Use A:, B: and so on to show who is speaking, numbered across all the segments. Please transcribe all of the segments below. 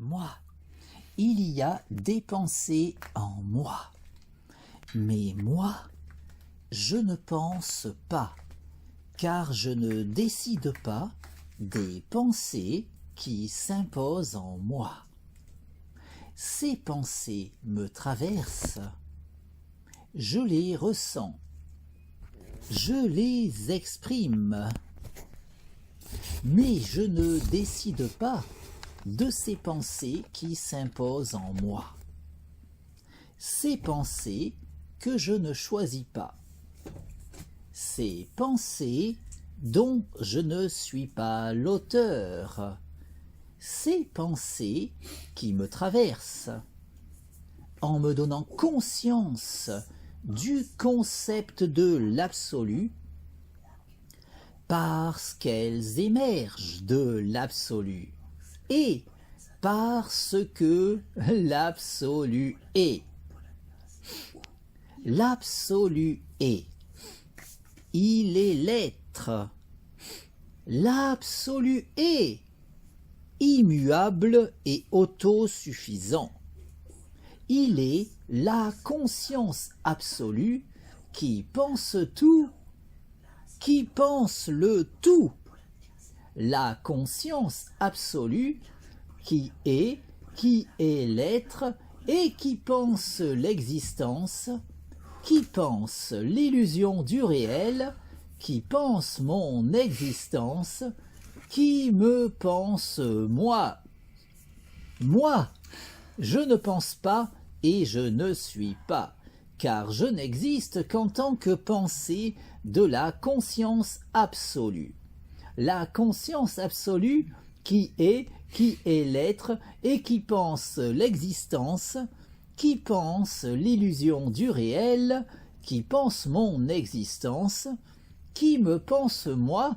A: moi. Il y a des pensées en moi. Mais moi, je ne pense pas, car je ne décide pas des pensées qui s'imposent en moi. Ces pensées me traversent, je les ressens, je les exprime, mais je ne décide pas de ces pensées qui s'imposent en moi. Ces pensées que je ne choisis pas. Ces pensées dont je ne suis pas l'auteur. Ces pensées qui me traversent en me donnant conscience du concept de l'absolu parce qu'elles émergent de l'absolu et parce que l'absolu est. L'absolu est. Il est l'être. L'absolu est immuable et autosuffisant. Il est la conscience absolue qui pense tout, qui pense le tout. La conscience absolue qui est l'être et qui pense l'existence, qui pense l'illusion du réel, qui pense mon existence, qui me pense moi. Moi, je ne pense pas et je ne suis pas, car je n'existe qu'en tant que pensée de la conscience absolue. La conscience absolue qui est l'être et qui pense l'existence, qui pense l'illusion du réel, qui pense mon existence, qui me pense moi,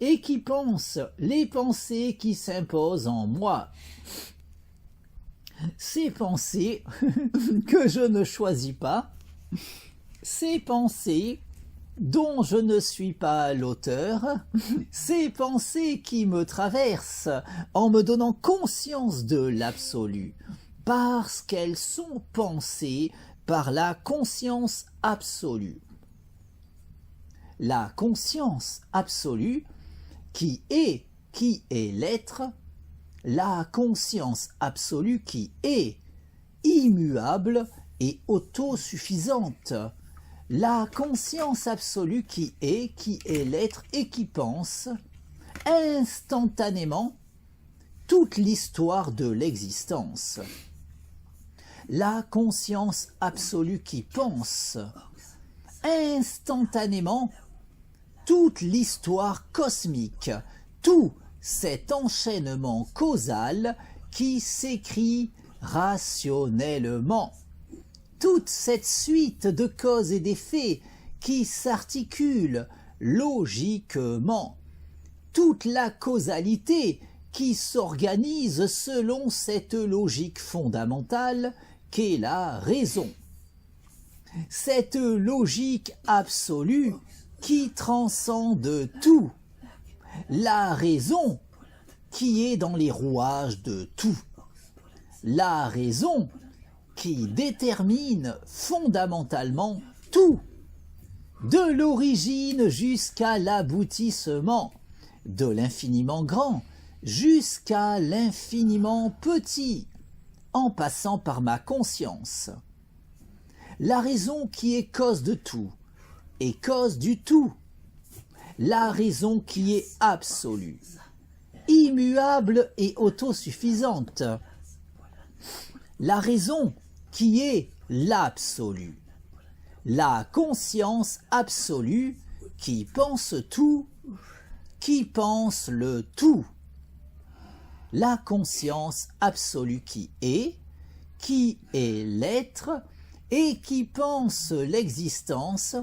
A: et qui pense les pensées qui s'imposent en moi. Ces pensées que je ne choisis pas, ces pensées dont je ne suis pas l'auteur, ces pensées qui me traversent en me donnant conscience de l'absolu, parce qu'elles sont pensées par la conscience absolue. La conscience absolue qui est l'être, la conscience absolue qui est immuable et autosuffisante, la conscience absolue qui est l'être et qui pense instantanément toute l'histoire de l'existence. La conscience absolue qui pense instantanément toute l'histoire cosmique, tout cet enchaînement causal qui s'écrit rationnellement. Toute cette suite de causes et d'effets qui s'articule logiquement. Toute la causalité qui s'organise selon cette logique fondamentale qu'est la raison. Cette logique absolue qui transcende tout. La raison qui est dans les rouages de tout. La raison qui détermine fondamentalement tout, de l'origine jusqu'à l'aboutissement, de l'infiniment grand jusqu'à l'infiniment petit, en passant par ma conscience. La raison qui est cause de tout et cause du tout. La raison qui est absolue, immuable et autosuffisante. La raison qui est l'absolu. La conscience absolue qui pense tout, qui pense le tout. La conscience absolue qui est l'être et qui pense l'existence,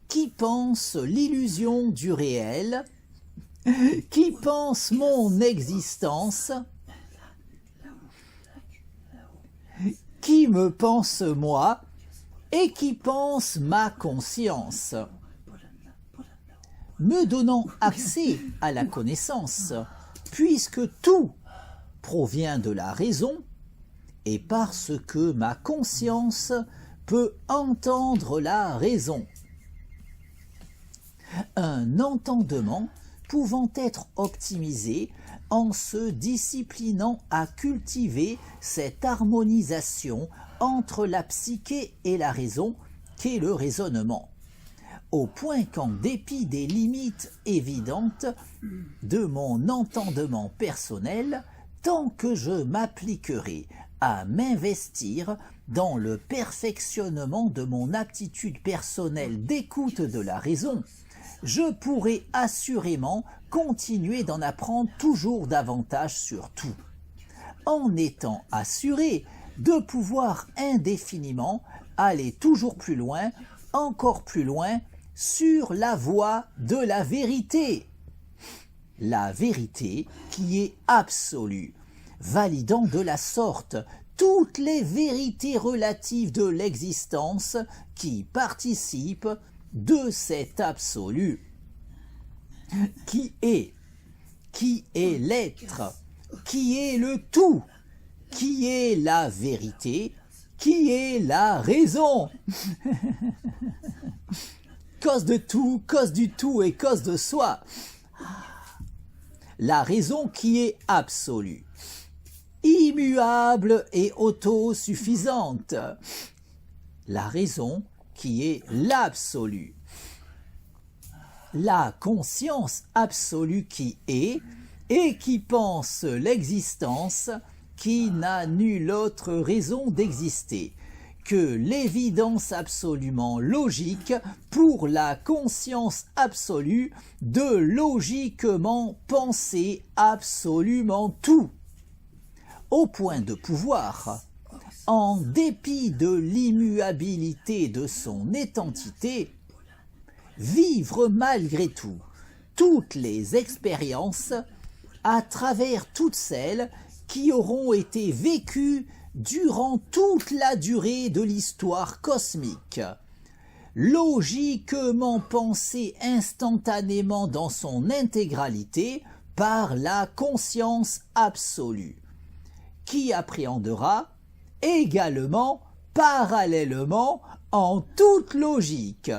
A: qui pense l'illusion du réel, qui pense mon existence, qui me pense moi et qui pense ma conscience, me donnant accès à la connaissance, puisque tout provient de la raison et parce que ma conscience peut entendre la raison. Un entendement pouvant être optimisé en se disciplinant à cultiver cette harmonisation entre la psyché et la raison qu'est le raisonnement, au point qu'en dépit des limites évidentes de mon entendement personnel, tant que je m'appliquerai à m'investir dans le perfectionnement de mon aptitude personnelle d'écoute de la raison, je pourrai assurément continuer d'en apprendre toujours davantage sur tout, en étant assuré de pouvoir indéfiniment aller toujours plus loin, encore plus loin, sur la voie de la vérité. La vérité qui est absolue, validant de la sorte toutes les vérités relatives de l'existence qui participent de cet absolu, qui est l'être, qui est le tout, qui est la vérité, qui est la raison. Cause de tout, cause du tout et cause de soi. La raison qui est absolue, immuable et autosuffisante. La raison qui est l'absolu. La conscience absolue qui est et qui pense l'existence, qui n'a nulle autre raison d'exister que l'évidence absolument logique pour la conscience absolue de logiquement penser absolument tout, au point de pouvoir, en dépit de l'immuabilité de son étantité, vivre malgré tout toutes les expériences à travers toutes celles qui auront été vécues durant toute la durée de l'histoire cosmique, logiquement pensée instantanément dans son intégralité par la conscience absolue, qui appréhendera également, parallèlement, en toute logique,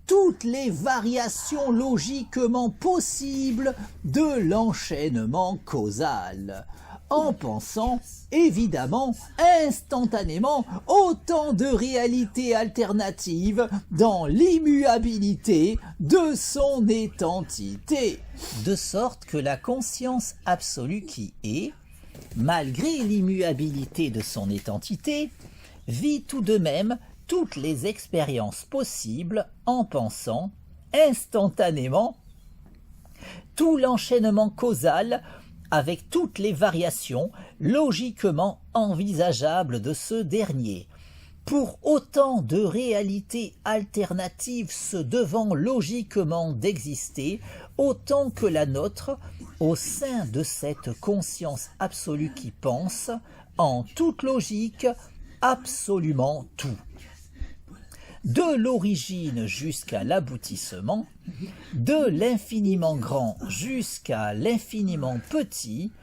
A: toutes les variations logiquement possibles de l'enchaînement causal, en pensant évidemment instantanément autant de réalités alternatives dans l'immuabilité de son étantité, de sorte que la conscience absolue qui est, malgré l'immuabilité de son étantité, vit tout de même toutes les expériences possibles en pensant instantanément tout l'enchaînement causal avec toutes les variations logiquement envisageables de ce dernier, pour autant de réalités alternatives se devant logiquement d'exister, autant que la nôtre, au sein de cette conscience absolue qui pense, en toute logique, absolument tout. De l'origine jusqu'à l'aboutissement, de l'infiniment grand jusqu'à l'infiniment petit,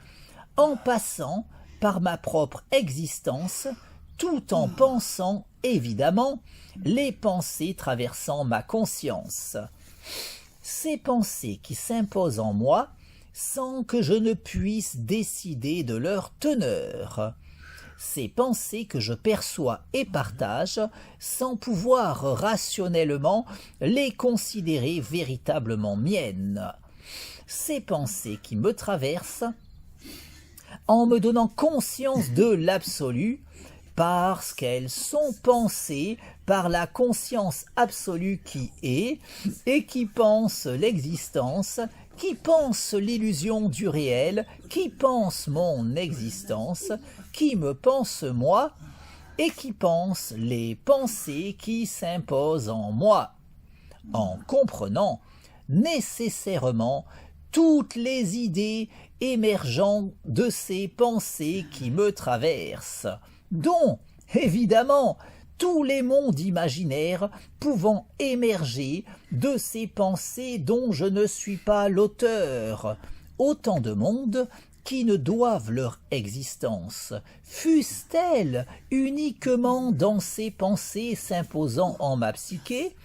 A: en passant par ma propre existence, tout en pensant, évidemment, les pensées traversant ma conscience. Ces pensées qui s'imposent en moi sans que je ne puisse décider de leur teneur. Ces pensées que je perçois et partage sans pouvoir rationnellement les considérer véritablement miennes. Ces pensées qui me traversent en me donnant conscience de l'absolu parce qu'elles sont pensées par la conscience absolue qui est et qui pense l'existence, qui pense l'illusion du réel, qui pense mon existence, qui me pense moi, et qui pense les pensées qui s'imposent en moi, en comprenant nécessairement toutes les idées émergeant de ces pensées qui me traversent, dont, évidemment, tous les mondes imaginaires pouvant émerger de ces pensées dont je ne suis pas l'auteur, autant de mondes qui ne doivent leur existence, fussent-elles uniquement dans ces pensées s'imposant en ma psyché,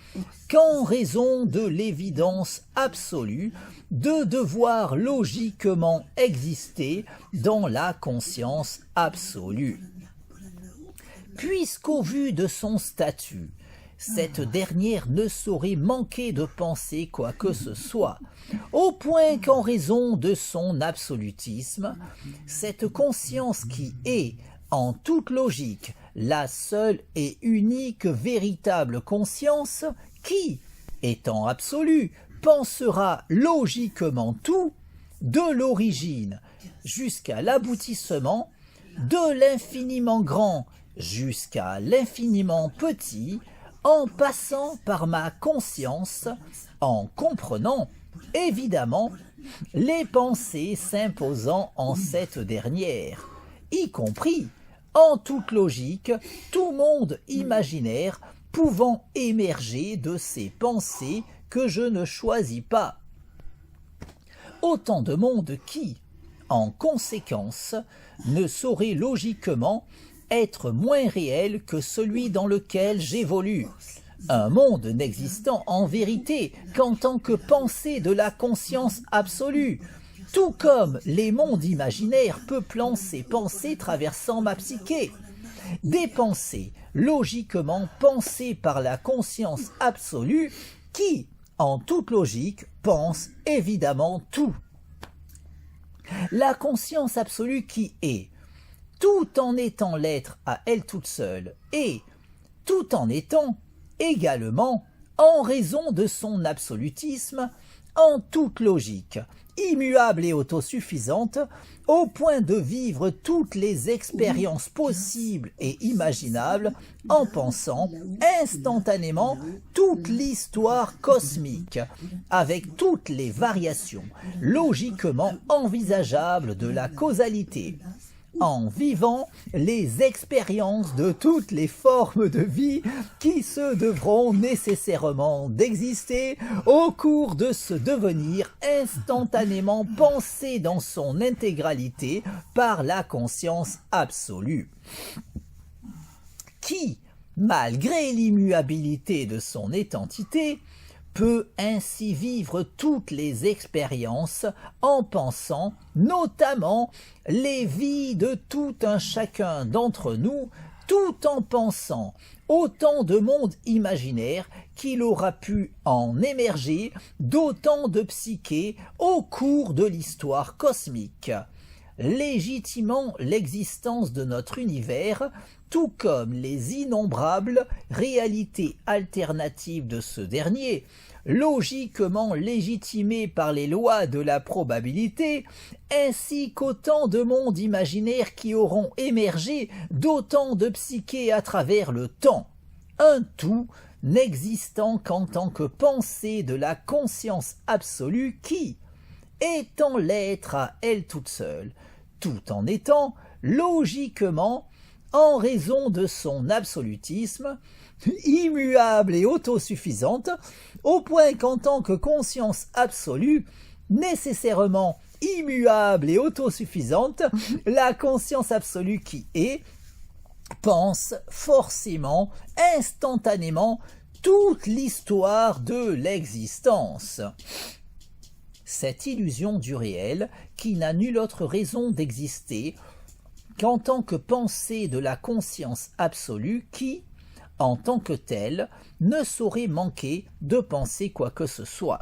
A: qu'en raison de l'évidence absolue de devoir logiquement exister dans la conscience absolue. Puisqu'au vu de son statut, cette dernière ne saurait manquer de penser quoi que ce soit, au point qu'en raison de son absolutisme, cette conscience qui est, en toute logique, la seule et unique véritable conscience qui, étant absolue, pensera logiquement tout, de l'origine jusqu'à l'aboutissement, de l'infiniment grand jusqu'à l'infiniment petit, en passant par ma conscience, en comprenant, évidemment, les pensées s'imposant en cette dernière, y compris, en toute logique, tout monde imaginaire pouvant émerger de ces pensées que je ne choisis pas. Autant de monde qui, en conséquence, ne saurait logiquement être moins réel que celui dans lequel j'évolue, un monde n'existant en vérité qu'en tant que pensée de la conscience absolue, tout comme les mondes imaginaires peuplant ces pensées traversant ma psyché, des pensées logiquement pensées par la conscience absolue qui, en toute logique, pense évidemment tout. La conscience absolue qui est, tout en étant l'être à elle toute seule, et tout en étant également, en raison de son absolutisme, en toute logique, immuable et autosuffisante, au point de vivre toutes les expériences possibles et imaginables en pensant instantanément toute l'histoire cosmique, avec toutes les variations logiquement envisageables de la causalité, en vivant les expériences de toutes les formes de vie qui se devront nécessairement d'exister au cours de ce devenir instantanément pensé dans son intégralité par la conscience absolue, qui, malgré l'immuabilité de son étentité, peut ainsi vivre toutes les expériences en pensant notamment les vies de tout un chacun d'entre nous, tout en pensant autant de mondes imaginaires qu'il aura pu en émerger d'autant de psychés au cours de l'histoire cosmique, légitimant l'existence de notre univers, tout comme les innombrables réalités alternatives de ce dernier, logiquement légitimées par les lois de la probabilité, ainsi qu'autant de mondes imaginaires qui auront émergé d'autant de psychés à travers le temps, un tout n'existant qu'en tant que pensée de la conscience absolue qui, étant l'être à elle toute seule, tout en étant logiquement, en raison de son absolutisme, immuable et autosuffisante, au point qu'en tant que conscience absolue, nécessairement immuable et autosuffisante, la conscience absolue qui est, pense forcément, instantanément, toute l'histoire de l'existence. Cette illusion du réel, qui n'a nulle autre raison d'exister qu'en tant que pensée de la conscience absolue qui, en tant que telle, ne saurait manquer de penser quoi que ce soit,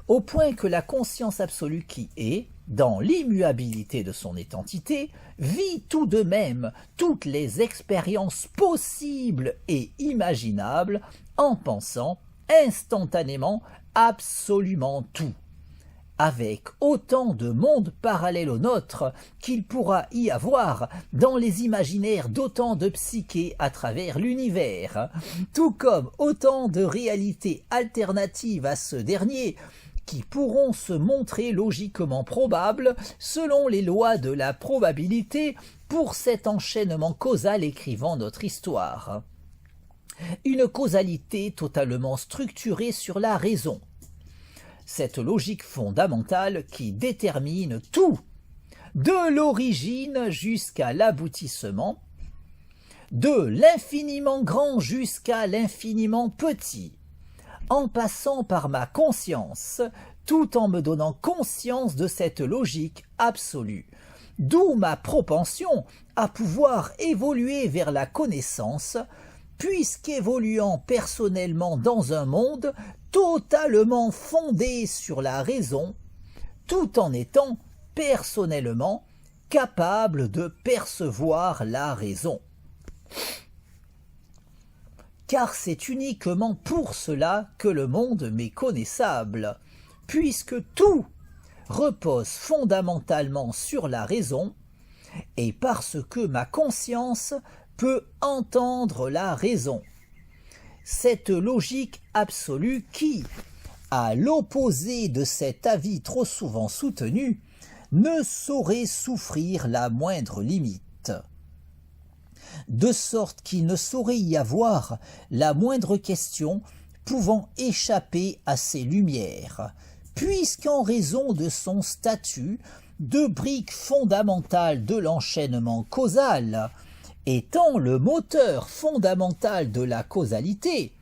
A: au point que la conscience absolue qui est, dans l'immuabilité de son étentité, vit tout de même toutes les expériences possibles et imaginables en pensant instantanément absolument tout, avec autant de mondes parallèles au nôtre qu'il pourra y avoir dans les imaginaires d'autant de psychés à travers l'univers, tout comme autant de réalités alternatives à ce dernier qui pourront se montrer logiquement probables selon les lois de la probabilité pour cet enchaînement causal écrivant notre histoire. Une causalité totalement structurée sur la raison, cette logique fondamentale qui détermine tout, de l'origine jusqu'à l'aboutissement, de l'infiniment grand jusqu'à l'infiniment petit, en passant par ma conscience, tout en me donnant conscience de cette logique absolue, d'où ma propension à pouvoir évoluer vers la connaissance, puisqu'évoluant personnellement dans un monde totalement fondé sur la raison, tout en étant personnellement capable de percevoir la raison. Car c'est uniquement pour cela que le monde m'est connaissable, puisque tout repose fondamentalement sur la raison, et parce que ma conscience peut entendre la raison. Cette logique absolue qui, à l'opposé de cet avis trop souvent soutenu, ne saurait souffrir la moindre limite. De sorte qu'il ne saurait y avoir la moindre question pouvant échapper à ces lumières, puisqu'en raison de son statut de brique fondamentale de l'enchaînement causal, étant le moteur fondamental de la causalité,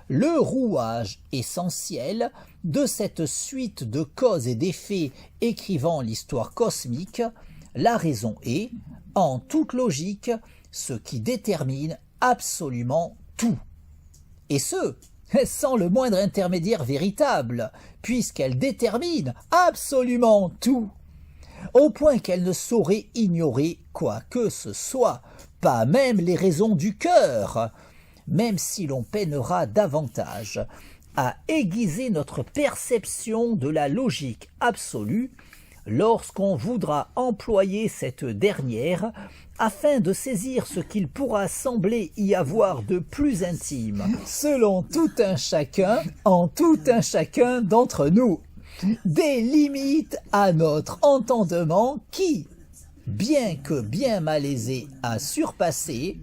A: le rouage essentiel de cette suite de causes et d'effets écrivant l'histoire cosmique, la raison est, en toute logique, ce qui détermine absolument tout. Et ce, sans le moindre intermédiaire véritable, puisqu'elle détermine absolument tout, au point qu'elle ne saurait ignorer quoi que ce soit, pas même les raisons du cœur, même si l'on peinera davantage à aiguiser notre perception de la logique absolue lorsqu'on voudra employer cette dernière afin de saisir ce qu'il pourra sembler y avoir de plus intime, selon tout un chacun, en tout un chacun d'entre nous, des limites à notre entendement qui, bien que bien malaisé à surpasser,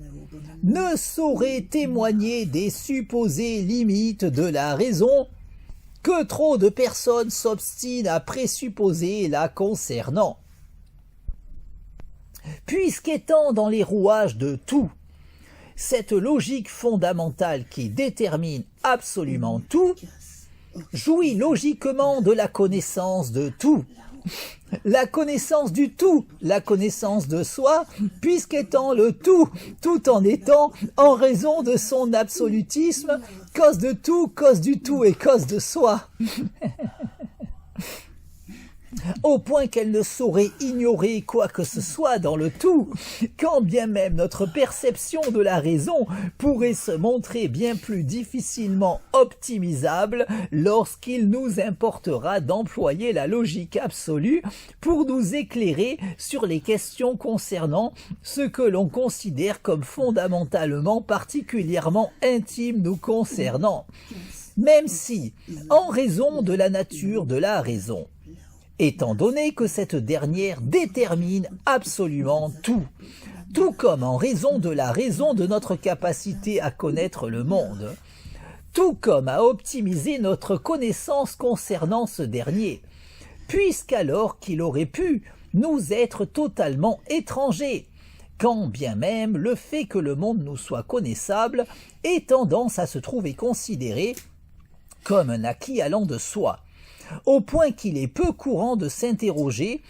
A: ne saurait témoigner des supposées limites de la raison que trop de personnes s'obstinent à présupposer la concernant. Puisqu'étant dans les rouages de tout, cette logique fondamentale qui détermine absolument tout, jouit logiquement de la connaissance de tout, la connaissance du tout, la connaissance de soi, puisqu'étant le tout, tout en étant, en raison de son absolutisme, cause de tout, cause du tout et cause de soi. Au point qu'elle ne saurait ignorer quoi que ce soit dans le tout, quand bien même notre perception de la raison pourrait se montrer bien plus difficilement optimisable lorsqu'il nous importera d'employer la logique absolue pour nous éclairer sur les questions concernant ce que l'on considère comme fondamentalement particulièrement intime nous concernant, même si, en raison de la nature de la raison, étant donné que cette dernière détermine absolument tout, tout comme en raison de la raison de notre capacité à connaître le monde, tout comme à optimiser notre connaissance concernant ce dernier, puisqu'alors qu'il aurait pu nous être totalement étranger, quand bien même le fait que le monde nous soit connaissable ait tendance à se trouver considéré comme un acquis allant de soi, au point qu'il est peu courant de s'interroger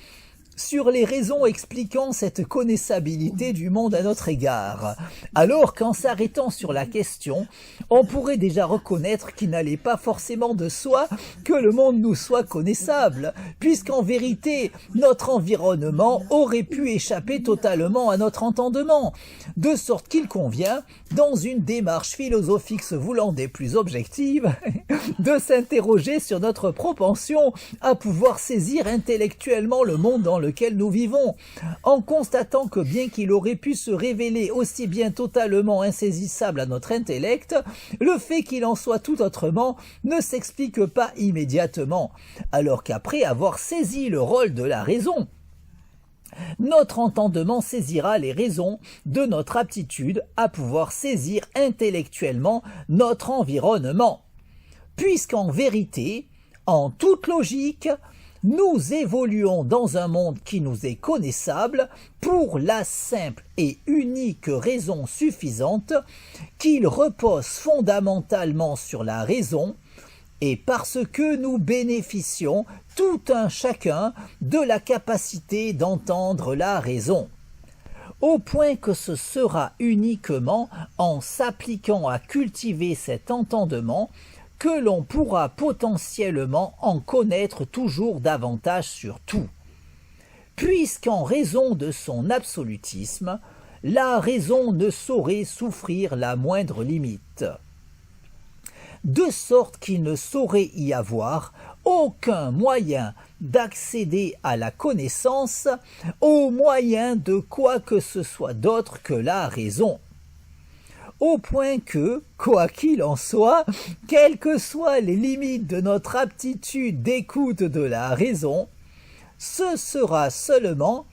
A: sur les raisons expliquant cette connaissabilité du monde à notre égard, alors qu'en s'arrêtant sur la question, on pourrait déjà reconnaître qu'il n'allait pas forcément de soi que le monde nous soit connaissable, puisqu'en vérité, notre environnement aurait pu échapper totalement à notre entendement, de sorte qu'il convient, dans une démarche philosophique se voulant des plus objectives, de s'interroger sur notre propension à pouvoir saisir intellectuellement le monde dans lequel nous vivons, en constatant que bien qu'il aurait pu se révéler aussi bien totalement insaisissable à notre intellect, le fait qu'il en soit tout autrement ne s'explique pas immédiatement, alors qu'après avoir saisi le rôle de la raison, notre entendement saisira les raisons de notre aptitude à pouvoir saisir intellectuellement notre environnement, puisqu'en vérité, en toute logique, Nous évoluons dans un monde qui nous est connaissable pour la simple et unique raison suffisante qu'il repose fondamentalement sur la raison et parce que nous bénéficions tout un chacun de la capacité d'entendre la raison. Au point que ce sera uniquement en s'appliquant à cultiver cet entendement que l'on pourra potentiellement en connaître toujours davantage sur tout. Puisqu'en raison de son absolutisme, la raison ne saurait souffrir la moindre limite. De sorte qu'il ne saurait y avoir aucun moyen d'accéder à la connaissance au moyen de quoi que ce soit d'autre que la raison. Au point que, quoi qu'il en soit, quelles que soient les limites de notre aptitude d'écoute de la raison, ce sera seulement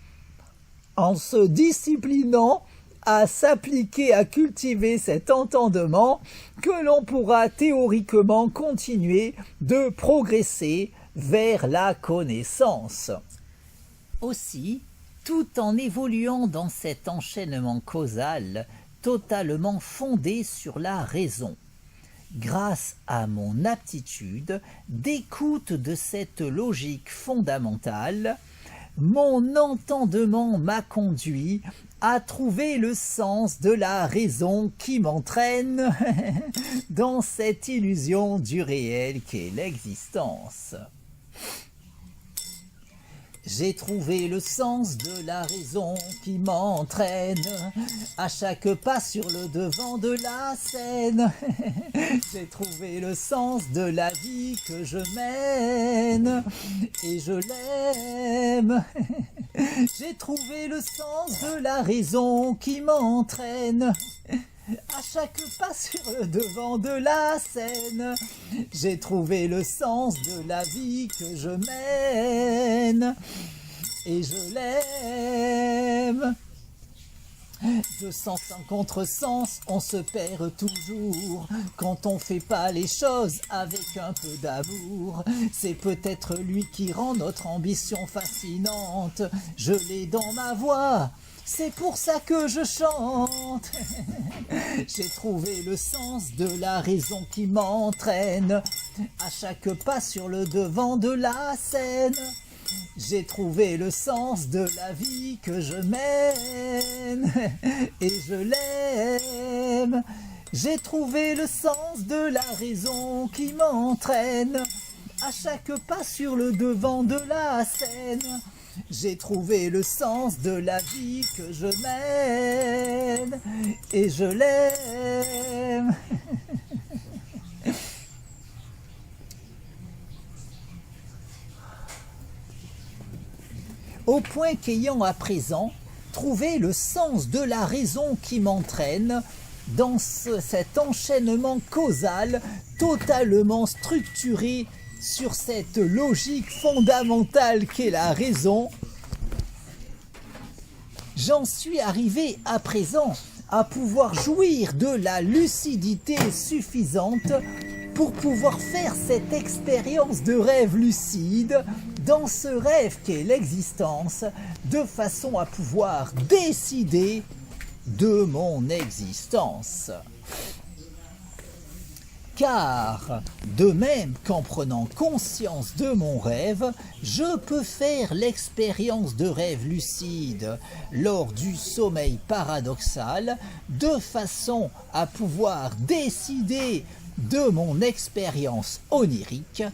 A: en se disciplinant à s'appliquer à cultiver cet entendement que l'on pourra théoriquement continuer de progresser vers la connaissance. Aussi, tout en évoluant dans cet enchaînement causal totalement fondé sur la raison, grâce à mon aptitude d'écoute de cette logique fondamentale, mon entendement m'a conduit à trouver le sens de la raison qui m'entraîne dans cette illusion du réel qu'est l'existence. J'ai trouvé le sens de la raison qui m'entraîne à chaque pas sur le devant de la scène. J'ai trouvé le sens de la vie que je mène et je l'aime. J'ai trouvé le sens de la raison qui m'entraîne à chaque pas sur le devant de la scène. J'ai trouvé le sens de la vie que je mène et je l'aime. De sens en contresens, on se perd toujours quand on fait pas les choses avec un peu d'amour. C'est peut-être lui qui rend notre ambition fascinante. Je l'ai dans ma voix, c'est pour ça que je chante. J'ai trouvé le sens de la raison qui m'entraîne à chaque pas sur le devant de la scène. J'ai trouvé le sens de la vie que je mène et je l'aime. J'ai trouvé le sens de la raison qui m'entraîne à chaque pas sur le devant de la scène. J'ai trouvé le sens de la vie que je mène et je l'aime. Au point qu'ayant à présent trouvé le sens de la raison qui m'entraîne dans cet enchaînement causal totalement structuré sur cette logique fondamentale qu'est la raison, j'en suis arrivé à présent à pouvoir jouir de la lucidité suffisante pour pouvoir faire cette expérience de rêve lucide dans ce rêve qu'est l'existence, de façon à pouvoir décider de mon existence. Car, de même qu'en prenant conscience de mon rêve, je peux faire l'expérience de rêve lucide lors du sommeil paradoxal, de façon à pouvoir décider de mon expérience onirique,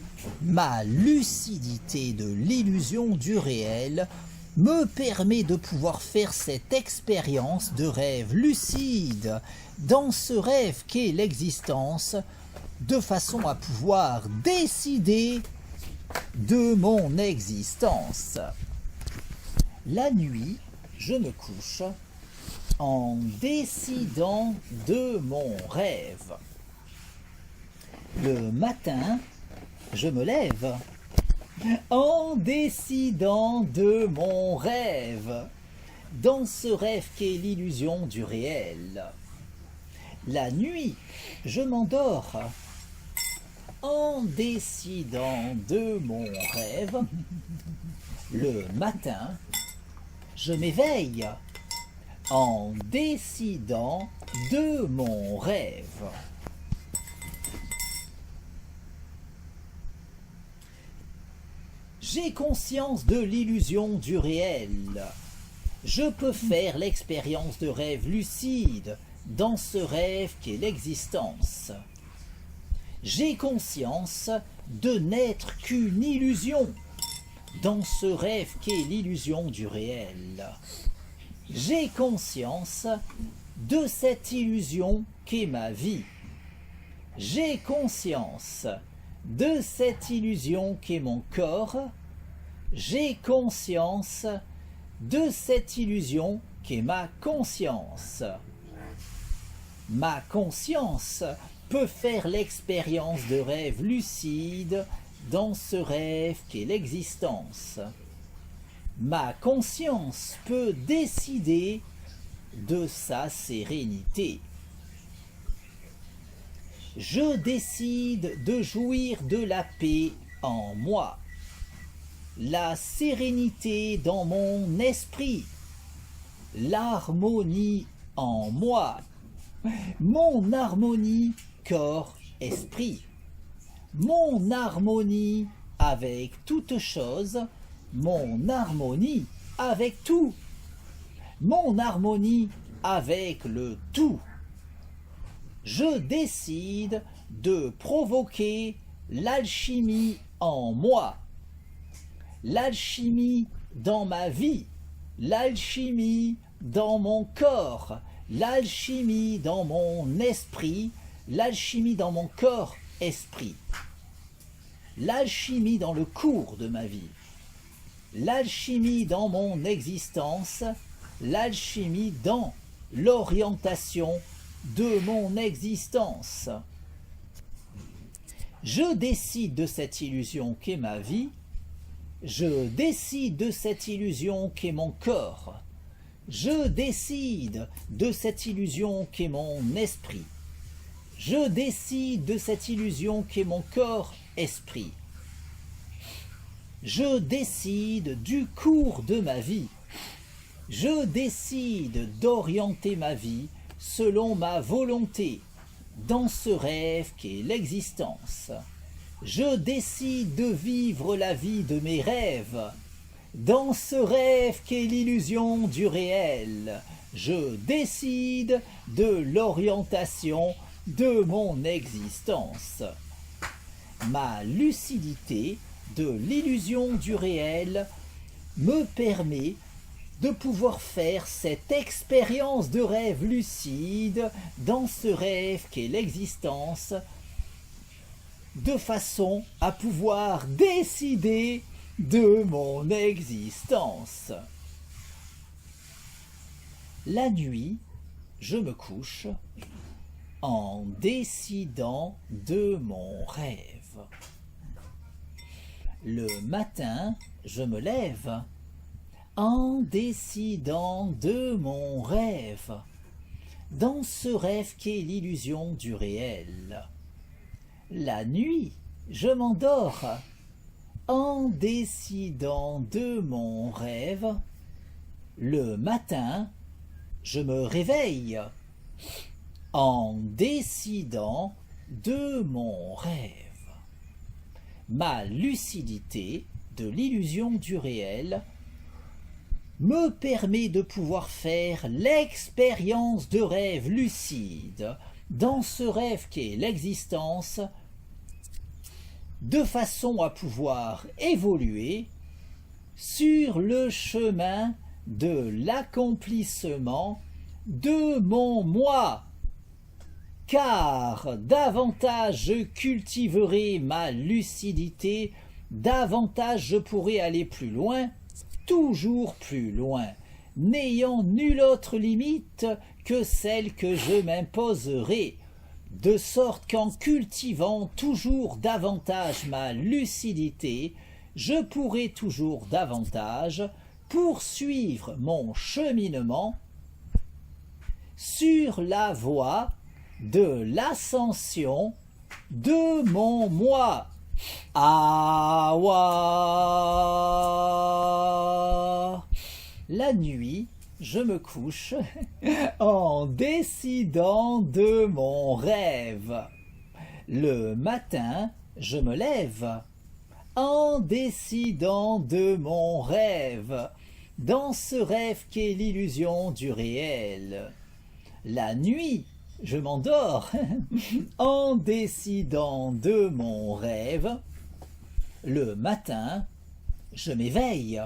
A: ma lucidité de l'illusion du réel me permet de pouvoir faire cette expérience de rêve lucide dans ce rêve qu'est l'existence, de façon à pouvoir décider de mon existence. La nuit, je me couche en décidant de mon rêve. Le matin, je me lève en décidant de mon rêve, dans ce rêve qu'est l'illusion du réel. La nuit, je m'endors En décidant de mon rêve, le matin, je m'éveille. En décidant de mon rêve. J'ai conscience de l'illusion du réel. Je peux faire l'expérience de rêve lucide dans ce rêve qu'est l'existence. J'ai conscience de n'être qu'une illusion dans ce rêve qu'est l'illusion du réel. J'ai conscience de cette illusion qu'est ma vie. J'ai conscience de cette illusion qu'est mon corps. J'ai conscience de cette illusion qu'est ma conscience. Ma conscience peut faire l'expérience de rêve lucide dans ce rêve qu'est l'existence. Ma conscience peut décider de sa sérénité. Je décide de jouir de la paix en moi, la sérénité dans mon esprit, l'harmonie en moi, mon harmonie corps-esprit, mon harmonie avec toute chose, mon harmonie avec tout, mon harmonie avec le tout. Je décide de provoquer l'alchimie en moi, l'alchimie dans ma vie, l'alchimie dans mon corps, l'alchimie dans mon esprit, l'alchimie dans mon corps-esprit, l'alchimie dans le cours de ma vie, l'alchimie dans mon existence, l'alchimie dans l'orientation de mon existence. Je décide de cette illusion qu'est ma vie, je décide de cette illusion qu'est mon corps, je décide de cette illusion qu'est mon esprit, je décide de cette illusion qu'est mon corps-esprit. Je décide du cours de ma vie. Je décide d'orienter ma vie selon ma volonté dans ce rêve qu'est l'existence. Je décide de vivre la vie de mes rêves dans ce rêve qu'est l'illusion du réel. Je décide de l'orientation de mon existence. Ma lucidité de l'illusion du réel me permet de pouvoir faire cette expérience de rêve lucide dans ce rêve qu'est l'existence, de façon à pouvoir décider de mon existence. La nuit, je me couche en décidant de mon rêve. Le matin, je me lève en décidant de mon rêve, dans ce rêve qu'est l'illusion du réel. La nuit, je m'endors en décidant de mon rêve. Le matin, je me réveille en décidant de mon rêve. Ma lucidité de l'illusion du réel me permet de pouvoir faire l'expérience de rêve lucide dans ce rêve qu'est l'existence, de façon à pouvoir évoluer sur le chemin de l'accomplissement de mon moi. Car davantage je cultiverai ma lucidité, davantage je pourrai aller plus loin, toujours plus loin, n'ayant nulle autre limite que celle que je m'imposerai, de sorte qu'en cultivant toujours davantage ma lucidité, je pourrai toujours davantage poursuivre mon cheminement sur la voie de l'ascension de mon moi. Awa. La nuit, je me couche en décidant de mon rêve. Le matin, je me lève en décidant de mon rêve, dans ce rêve qu'est l'illusion du réel. La nuit, je m'endors en décidant de mon rêve. Le matin, je m'éveille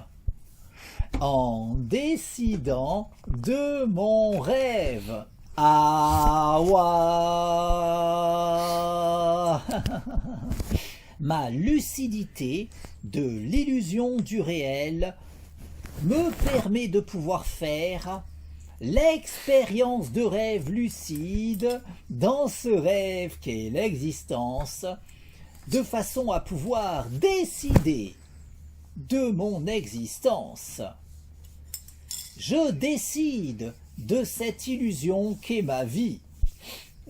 A: en décidant de mon rêve. Awa. Ma lucidité de l'illusion du réel me permet de pouvoir faire l'expérience de rêve lucide dans ce rêve qu'est l'existence, de façon à pouvoir décider de mon existence. Je décide de cette illusion qu'est ma vie.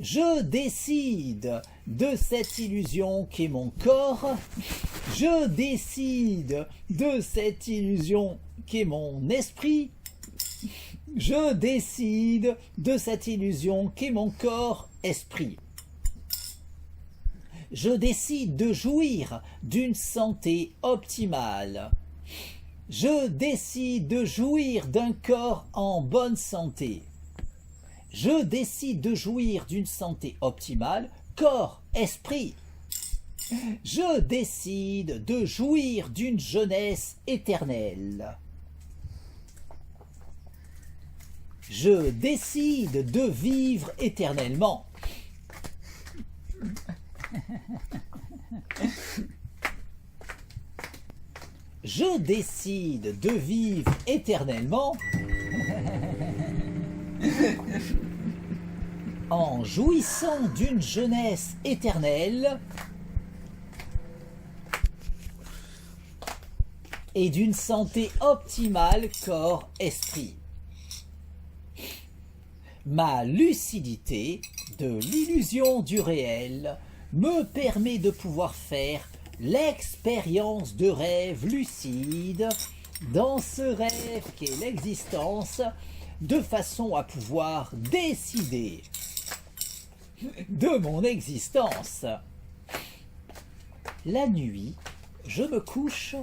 A: Je décide de cette illusion qu'est mon corps. Je décide de cette illusion qu'est mon esprit. Je décide de cette illusion qu'est mon corps-esprit. Je décide de jouir d'une santé optimale. Je décide de jouir d'un corps en bonne santé. Je décide de jouir d'une santé optimale, corps, esprit. Je décide de jouir d'une jeunesse éternelle. Je décide de vivre éternellement. Je décide de vivre éternellement en jouissant d'une jeunesse éternelle et d'une santé optimale corps-esprit. Ma lucidité de l'illusion du réel me permet de pouvoir faire l'expérience de rêve lucide dans ce rêve qu'est l'existence, de façon à pouvoir décider de mon existence. La nuit, je me couche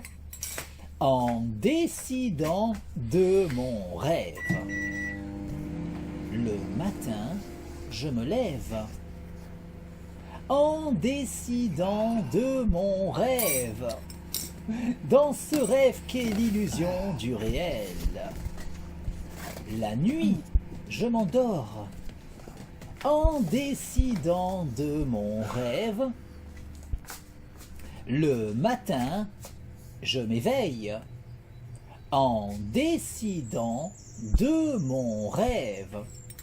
A: en décidant de mon rêve. Le matin, je me lève en décidant de mon rêve, dans ce rêve qu'est l'illusion du réel. La nuit, je m'endors en décidant de mon rêve. Le matin, je m'éveille en décidant de mon rêve.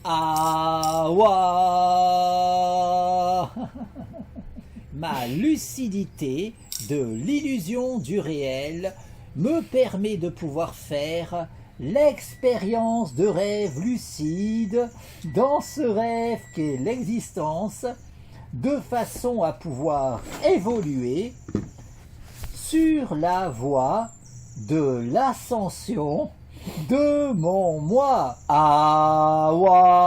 A: Awa. Ma lucidité de l'illusion du réel me permet de pouvoir faire l'expérience de rêve lucide dans ce rêve qu'est l'existence, de façon à pouvoir évoluer sur la voie de l'ascension de mon moi. Awa.